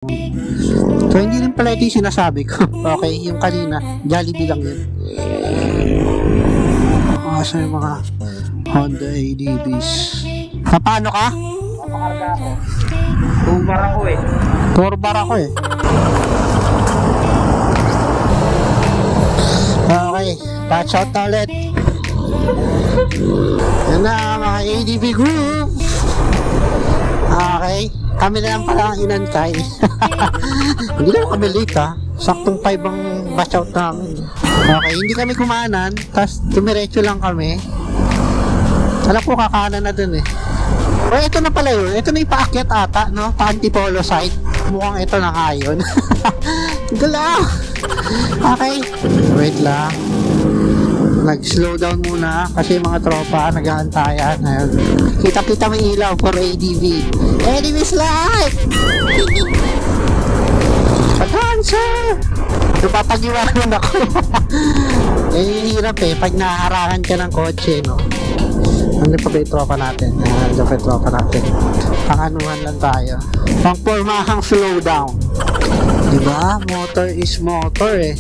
So, hindi rin pala ito yung sinasabi ko. Okay, yung kanina, Jollibee lang yun. Sa yung mga Honda ADVs. Paano ka? Napakarga ako. Tumbar ako eh. Turbar ako eh. Okay, patch out na ulit. Yan na mga ADV group. Okay, kami na lang pala ang inantay. Hindi lang kami late ha. Saktong 5 ang batch out namin. Okay, hindi kami kumanan. Tapos tumiretso lang kami. Alam ko kakanan na dun eh. O ito na pala yun. Ito na yung paakyat ata, no? Pa-antipolo side. Mukhang ito na nga yun. Gala! Okay. Wait lang. Nag-slow down muna kasi yung mga tropa nag-aantayan. Kita-kita may ilaw for ADV. ADV's live! Pag-answer! Napapagiwanan ako. Hirap eh. Pag naharangan ka ng kotse, no? Ano pa ba yung tropa natin? Ano pa yung tropa natin? Panganuhan lang tayo. Pangpormahang slow down. Diba? Motor is motor eh.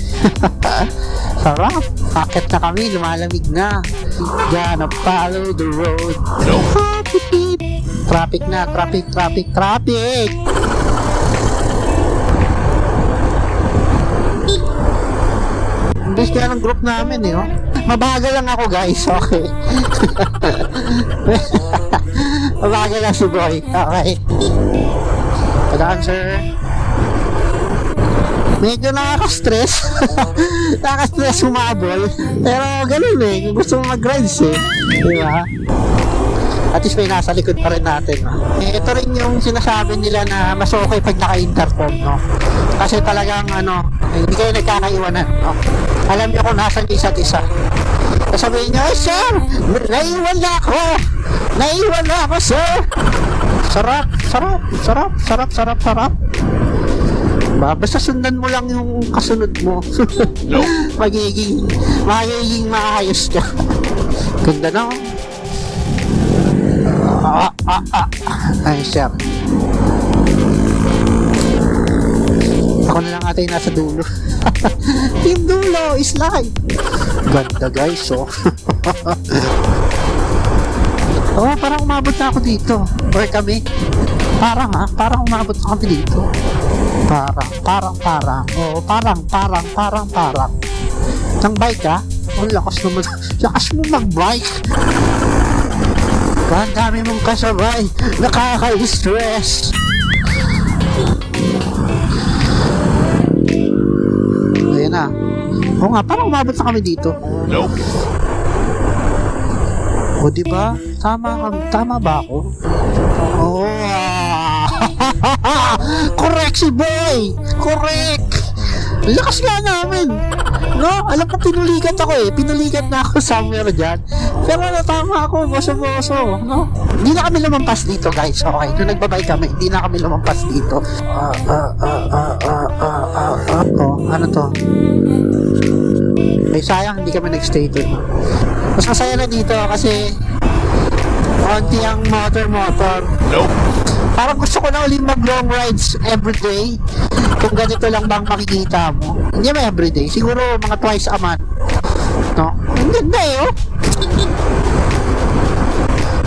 Sarap. Akit na kami. Lumalamig na. Gonna follow the road. Traffic na. Traffic. Imbes kaya ng group namin eh. Oh. Mabagal lang ako guys. Okay. Mabagal lang si boy. Okay. Pag-answer. Medyo nakaka-stress. Nakaka-stress humabol. Pero ganun eh. Kung gusto mo mag-rides eh. Diba? At least may nasa likod pa rin natin. No? Ito rin yung sinasabi nila na mas okay pag naka-intercom. No? Kasi talagang hindi kayo nagkakaiwanan. No? Alam niyo kung nasan isa't isa. Sabihin niyo, sir, naiwan na ako, sir. Sarap. Basta sundan mo lang yung kasunod mo. magiging maayos ka. Ganda na. Ay, sir. Ako na lang ata yung nasa dulo. Team dulo is live. Ganda guys, oh. Oh, parang umabot na ako dito. Or kami. Parang umabot na kami dito. Parang. Oo, parang. Nang bike ha? Ang lakas mo mag-bike. Ang dami mong kasabay. Nakaka-stress. Ayan na. Oo nga, parang umabot na kami dito. Nope. O diba? Tama ba ako? Oo. Correct si boy! Correct! Lakas nga namin! No? Alam ko pinulikat ako eh. Pinulikat na ako somewhere dyan. Pero tama ako, boso-boso. No? Hindi na kami lumampas dito guys. Okay, nung nagbabay kami, hindi na kami lumampas dito. Ano to? Ay sayang, hindi kami nag-stay dun. Mas masaya na dito kasi konti ang motor. Nope. Parang gusto ko na ulit mag-long rides everyday. Kung ganito lang bang makikita mo. Hindi naman everyday. Siguro mga twice a month. No? Ang ganda eh, oh.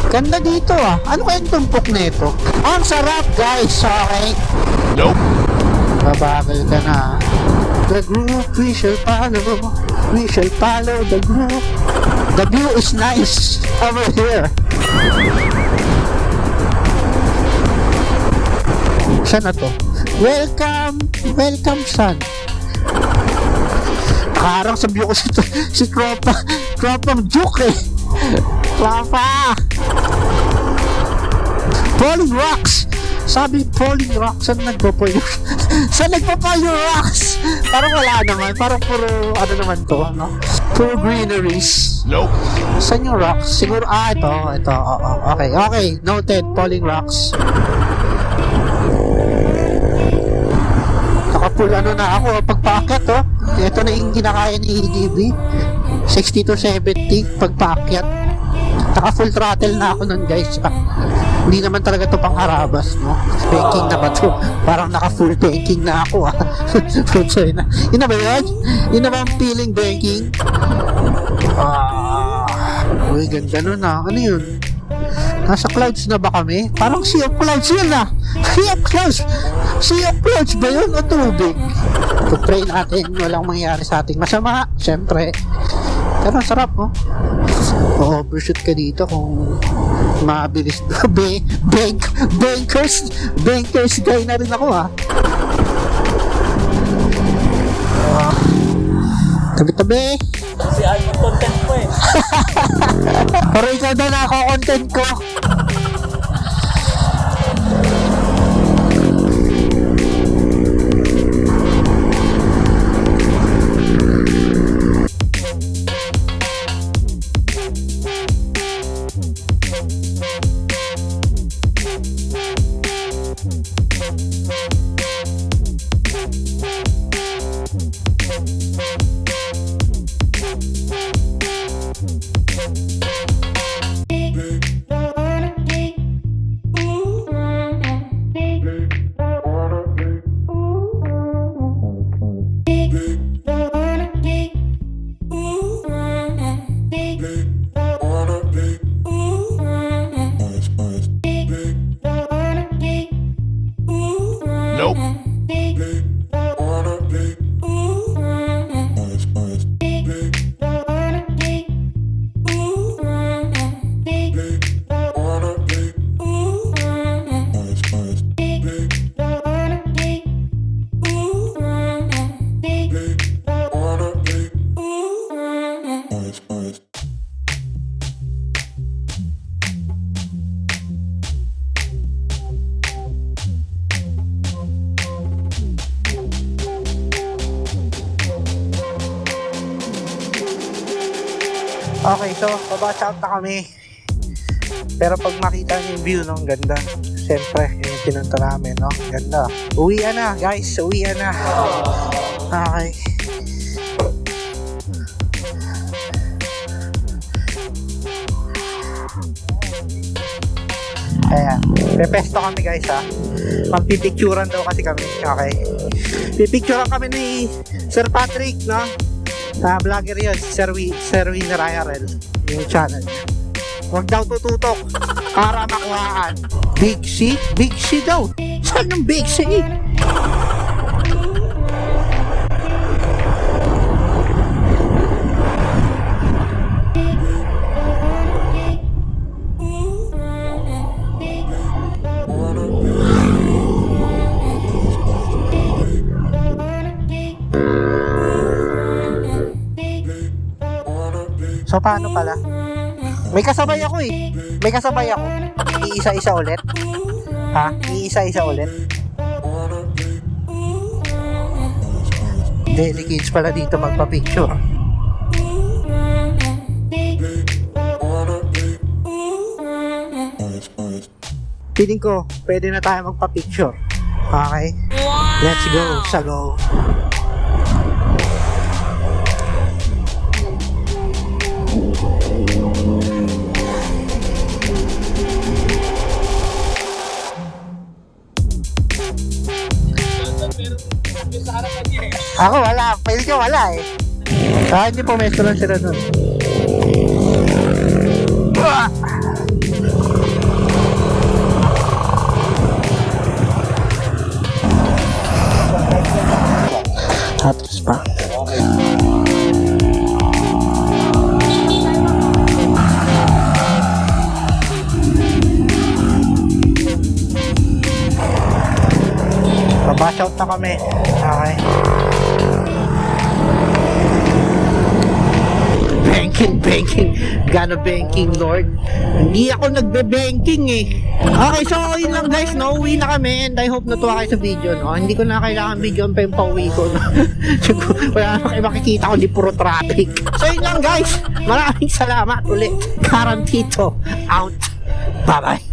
Ganda dito ah. Ano kayang tumpok nito? Ang sarap guys. Okay. Nope. Babagal ka na. The group we shall follow. We shall follow the group. The view is nice over here. Saan na to? Welcome son. Parang sabi ko si Tropang Juke eh. Tropa. Falling Rocks. Sabi Falling Rocks. Saan nagpo-Falling Rocks? Parang wala naman. Parang puro ano naman to, no? Puro greeneries. Nope. Saan yung rocks? Siguro, ito. Okay. Noted. Falling Rocks. Nakapul na ako. Pagpaakyat, oh. Ito na yung kinakaya ni EDV. 60 to 70 pagpaakyat. Naka full throttle na ako nun guys. Hindi naman talaga to pang harabas, no? Banking na ba to? Parang naka full banking na ako Putsay na. Yun na ba yun? Yun na ba ang feeling banking? Uy, ganda nun Ano yun? Nasa clouds na ba kami? Parang sea of clouds yun Sea of clouds! Sea of clouds ba yun o tubig? Pag-pray natin, walang mangyari sa ating masama, syempre. Pero ang sarap, no? O-overshoot ka dito kung mabilis. Bankers guy na rin ako, Tabi-tabi. Si Alvin content ko Pero ikaw daw na ako content ko. Okay, so babatch out na kami. Pero pag makita niyo yung view, no, ang ganda. Siyempre, yun yung pinunta namin, no? Ganda. Uwian na, guys. Uwian na. Okay. Ayan. Pepesto kami, guys, Magpipicturan daw kasi kami. Okay. Pipicturan kami ni Sir Patrick, no? Vlogger yun, Sir Winner IRL, yung channel niya. Huwag daw tututok para makuhaan. Big C? Big C daw. Saan yung Big C? So paano pala? May kasabay ako May kasabay ako. Iisa-isa ulit. Iisa-isa ulit. Daily kids pala dito magpa-picture. Feeling ko, pwede na tayo magpa-picture. Okay? Let's go, sago. Ako wala, pwede ko wala hindi po mesto lang sila nun. Atras pa. Babash out na kami. Okay. Banking. Gano banking, Lord? Hindi ako nagbe-banking Okay, so yun lang guys, no? Uwi na kami and I hope natuwa kayo sa video, no? Hindi ko na kailangan video pa yung pauwi ko, no? Wala na kayo makikita ko, di puro traffic. So yun lang guys, maraming salamat ulit. Karantito out. Bye-bye.